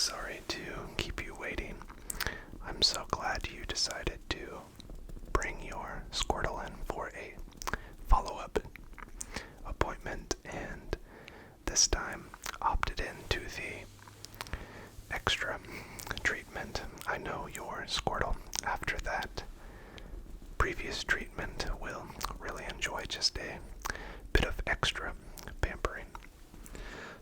sorry to keep you waiting. I'm so glad you decided to bring your Squirtle in for a follow-up appointment, and this time opted into the extra treatment. I know your Squirtle, after that previous treatment, will really enjoy just a bit of extra pampering.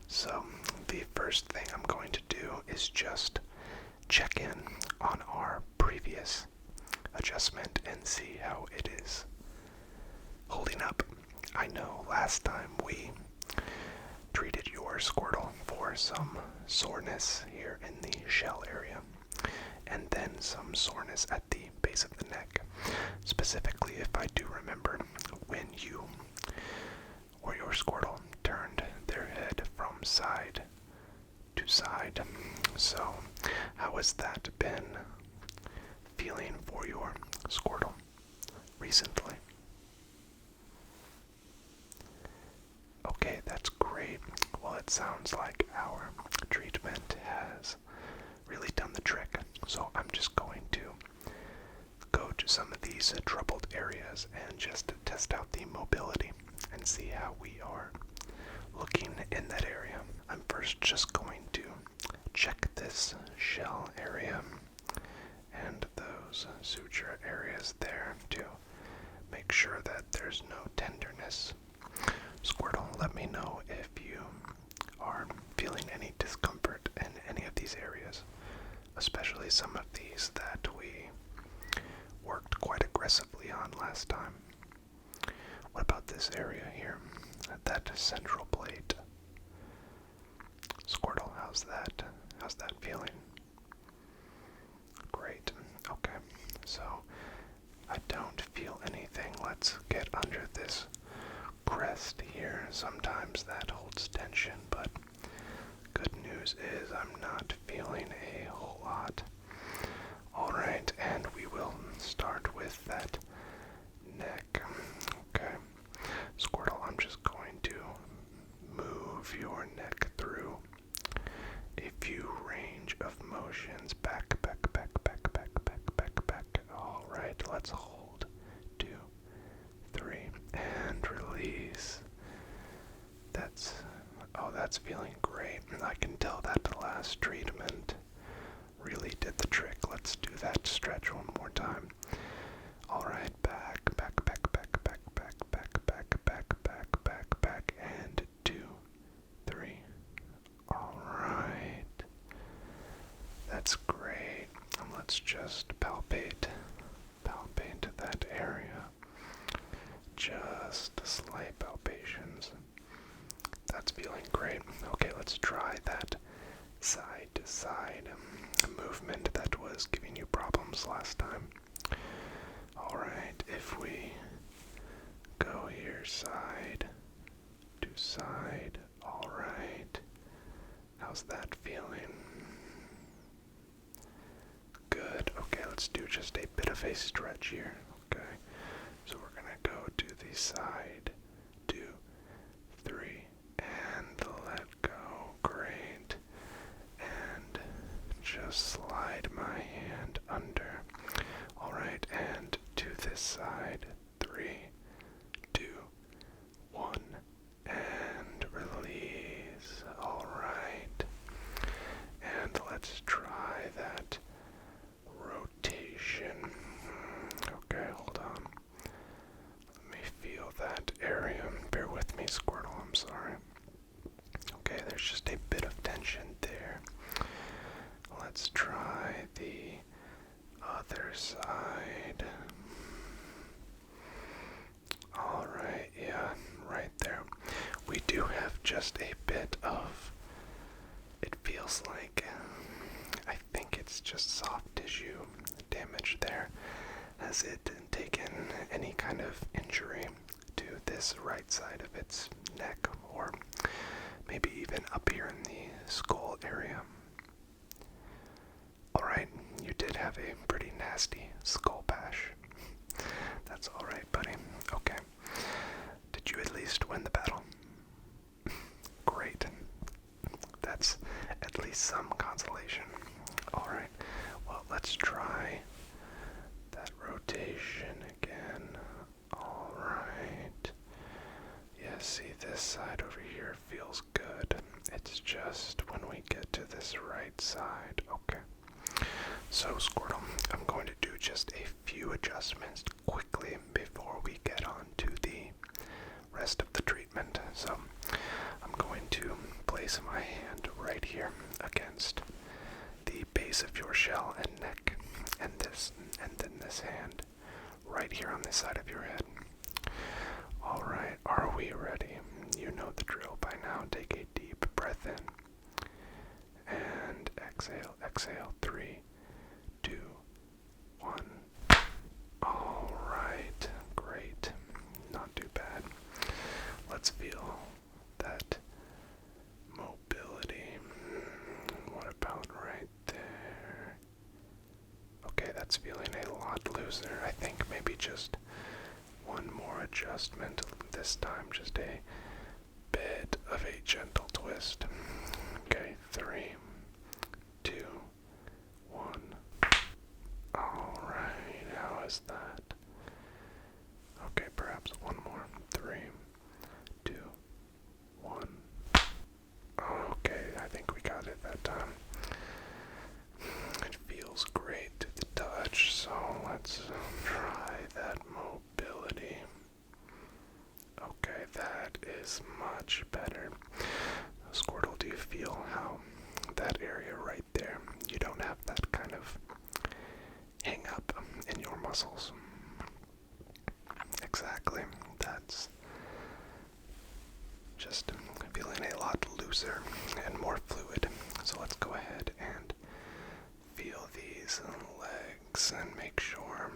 So the first thing I'm going to do is just check in on our previous adjustment and see how it is holding up. I know last time we treated your Squirtle for some soreness here in the shell area, and then some soreness at the base of the neck. Specifically, if I do remember, when you or your Squirtle turned their head from side to side. So, how has that been feeling for your Squirtle recently? Okay, that's great. Well, it sounds like our treatment has really done the trick. So I'm just going to go to some of these troubled areas and just test out the mobility and see how we are looking in that area. I'm first just going to check this shell area and those suture areas there to make sure that there's no tenderness. Squirtle, let me know if you are feeling any discomfort in any of these areas, especially some of these that we worked quite aggressively on last time. What about this area here? That central plate. Squirtle, how's that? How's that feeling? Great. Okay. So, I don't feel anything. Let's get under this crest here. Sometimes that holds tension, but good news is I'm not feeling a whole lot. Alright, and we will start with that neck. Okay. Squirtle, I'm just going to move your neck through a few range of motions. Back. Alright, let's hold. 2, 3, and release. That's feeling great. I can tell that the last treatment really did the trick. Let's do that stretch one more time. Alright, back, and 2, 3. Alright. That's great. And let's just palpate that area. Just slight palpations. That's feeling great. Okay, let's try that side to side movement that was giving you problems last time. Alright, if we go here side to side, alright. How's that feeling? Good. Okay, let's do just a bit of a stretch here. Okay, so we're gonna go to the side, 2, 3, and let go. Great. And just slide my hand under. Alright, and to this side, 3, 2, 1, and release. Alright. And let's try that rotation. Okay, hold on. Let me feel that area. Bear with me, Squirtle, I'm sorry. Okay, there's just a bit of tension there. Let's try the other side. Alright, yeah, right there. We do have just a bit of, it feels like, I think it's just soft tissue damage there. Has it taken any kind of injury to this right side of its neck, or maybe even up here in the skull area? Alright, you did have a pretty nasty skull bash. That's alright, buddy. Okay. Did you at least win the battle? Great. That's at least some consolation. Alright, well, let's try that rotation again. Alright. Yeah, see, this side over here feels good. It's just when we get to this right side. Okay. So, Squirtle, I'm going to do just a few adjustments quickly before we get on to the rest of the treatment. So, I'm going to place my hand right here against the base of your shell and neck, and then this hand right here on this side of your head. Alright, are we ready? You know the drill by now. Take a deep breath in and exhale, exhale. 3, 2, 1. Alright, great. Not too bad. Let's feel that mobility. What about right there? Okay, that's feeling a lot looser. I think maybe just one more adjustment this time. Just a bit of a gentle twist. Okay, 3, 2, 1. Alright, how is that? Okay, perhaps one more. 3, 2, 1. Okay, I think we got it that time. It feels great to the touch, so let's try that mobility. Okay, that is much better. Squirtle, do you feel how that area right there, you don't have that kind of hang up in your muscles? Exactly. That's just feeling a lot looser and more fluid. So let's go ahead and feel these legs and make sure.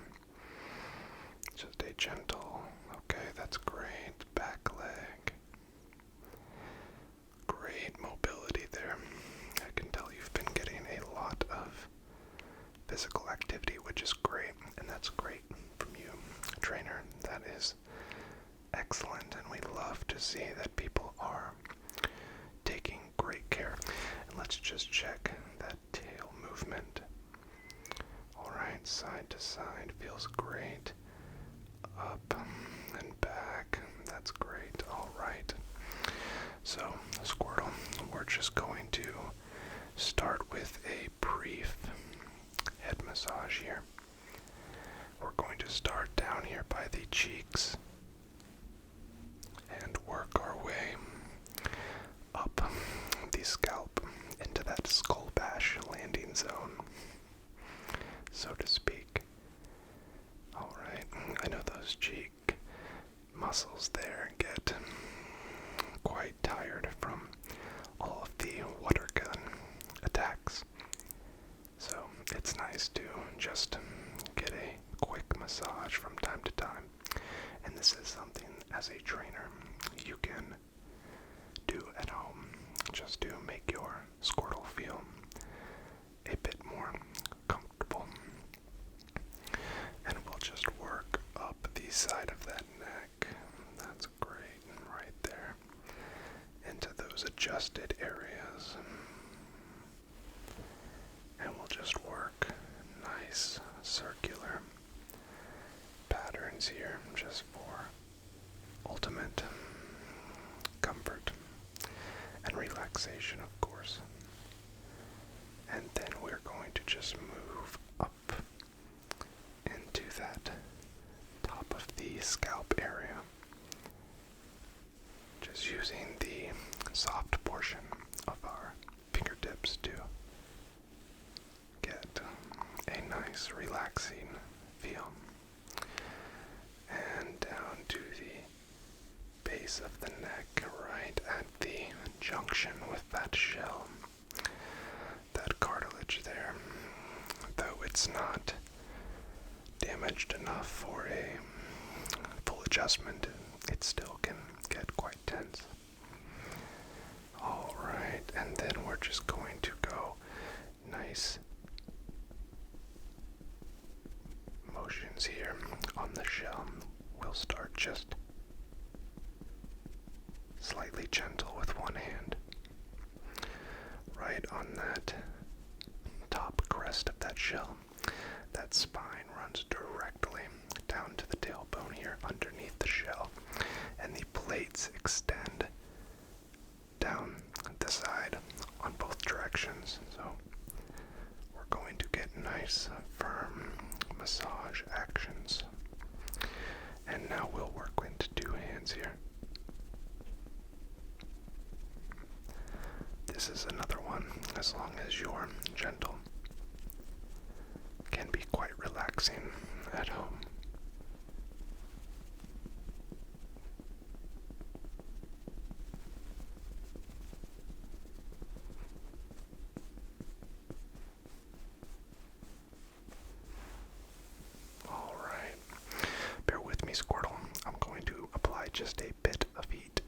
Just a gentle, okay, that's great. Back leg. Great mobility there. I can tell you've been getting a lot of physical activity, which is great, and that's great from you, trainer. That is excellent, and we love to see that people are taking great care. And let's just check that tail movement. Alright, side to side feels great. Up and back, that's great. Alright, so Squirtle, we're just going to start with a brief head massage here. We're going to start down here by the cheeks and work our way up the scalp into that skull bash landing zone, so to speak. Alright, I know those cheek muscles there get quite tired from all of the water gun attacks, so it's nice to just get a quick massage from time to time. And this is something, as a trainer, you can do at home just to make your Squirtle feel a bit more comfortable. And we'll just work up the side of that neck. That's great, right there, into those adjusted areas. And we'll just work nice circular patterns here, just for ultimate comfort and relaxation, of course. And then we're going to just move up into that top of the scalp area, just using the soft portion of our fingertips to get a nice relaxing feel. And down to the base of the neck, right at the junction with that shell, that cartilage there. Though it's not damaged enough for a full adjustment, it still can get quite tense. Alright, and then we're just going to go nice motions here on the shell. We'll start just slightly gentle with one hand, right right on that top crest of that shell. That spine runs directly down to the tailbone here underneath the shell, and the plates extend down the side on both directions. So we're going to get nice, firm massage actions. And now we'll work into two hands here. This is another one, as long as you're gentle, can be quite relaxing at home. Alright, bear with me, Squirtle. I'm going to apply just a bit of heat.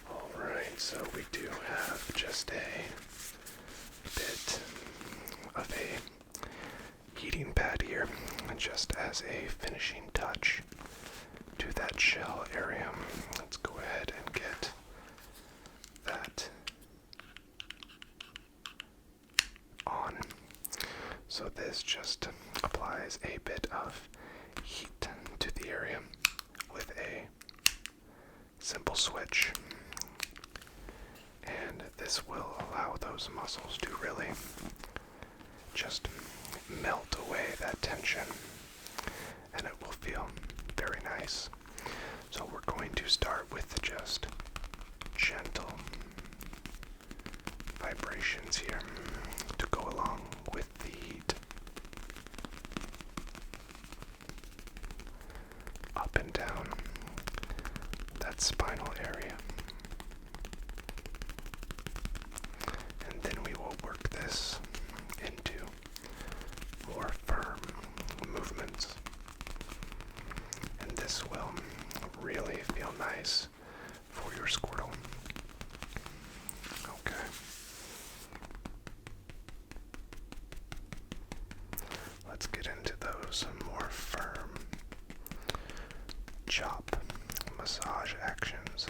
Alright, so we do have just a bit of a heating pad here, just as a finishing touch to that shell area. Let's go ahead and get that on. So this just applies a bit of heat to the area with a simple switch, and this will allow those muscles to really just melt away that tension, and it will feel very nice. So we're going to start with just gentle vibrations here to go along with the heat. Up and down that spinal area. And then we will work this into more firm movements. And this will really feel nice for your Squirtle. Okay. Let's get into those more firm chop massage actions.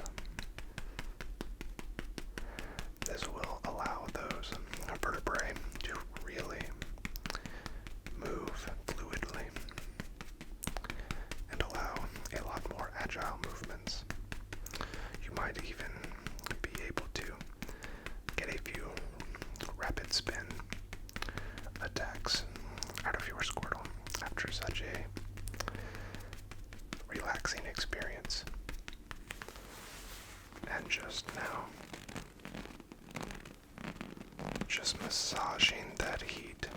This will allow those vertebrae to really move fluidly and allow a lot more agile movements. You might even be able to get a few rapid spin attacks out of your Squirtle after such a relaxing experience. And just now, just massaging that heat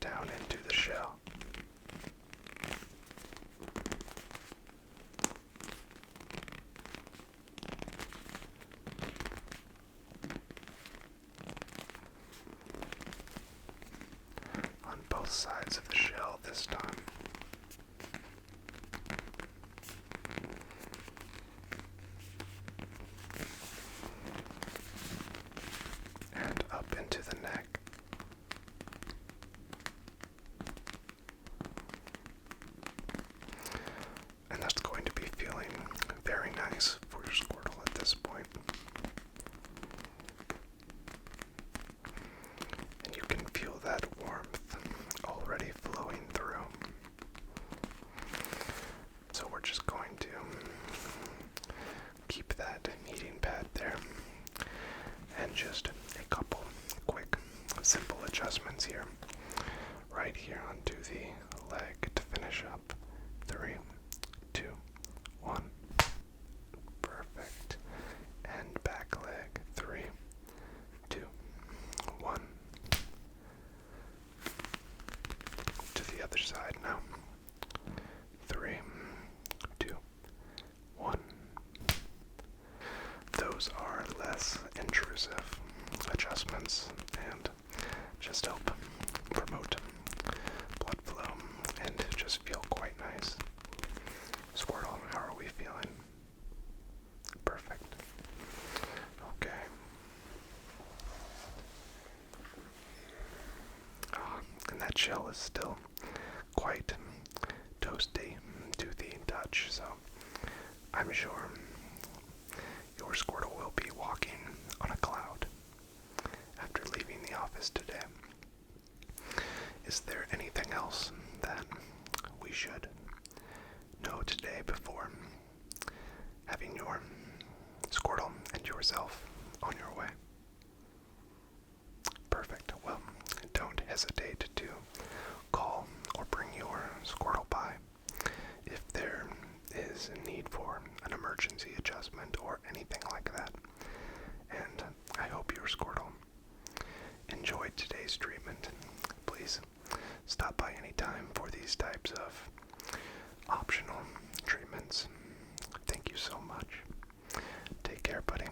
down into the shell. On both sides of the shell this time. And up into the neck. And that's going to be feeling very nice for your Squirtle at this point. And you can feel that warmth already flowing through. So we're just going to keep that heating pad there. And just a couple quick, simple adjustments here. Right here onto the leg to finish up. 3, 2, 1. Perfect. And back leg. 3, 2, 1. To the other side now. 3, 2, 1. Those are less intrusive adjustments and just help promote blood flow and just feel quite nice. Squirtle, how are we feeling? Perfect. Okay. And that shell is still quite toasty to the touch, so I'm sure your Squirtle will be walking on a cloud after leaving the office today. Is there anything else that we should know today before having your Squirtle and yourself on your way? Perfect. Well, don't hesitate to call or bring your Squirtle by if there is a need for an emergency adjustment or anything like that. And I hope your Squirtle enjoyed today's treatment. Please stop by anytime for these types of optional treatments. Thank you so much. Take care, buddy.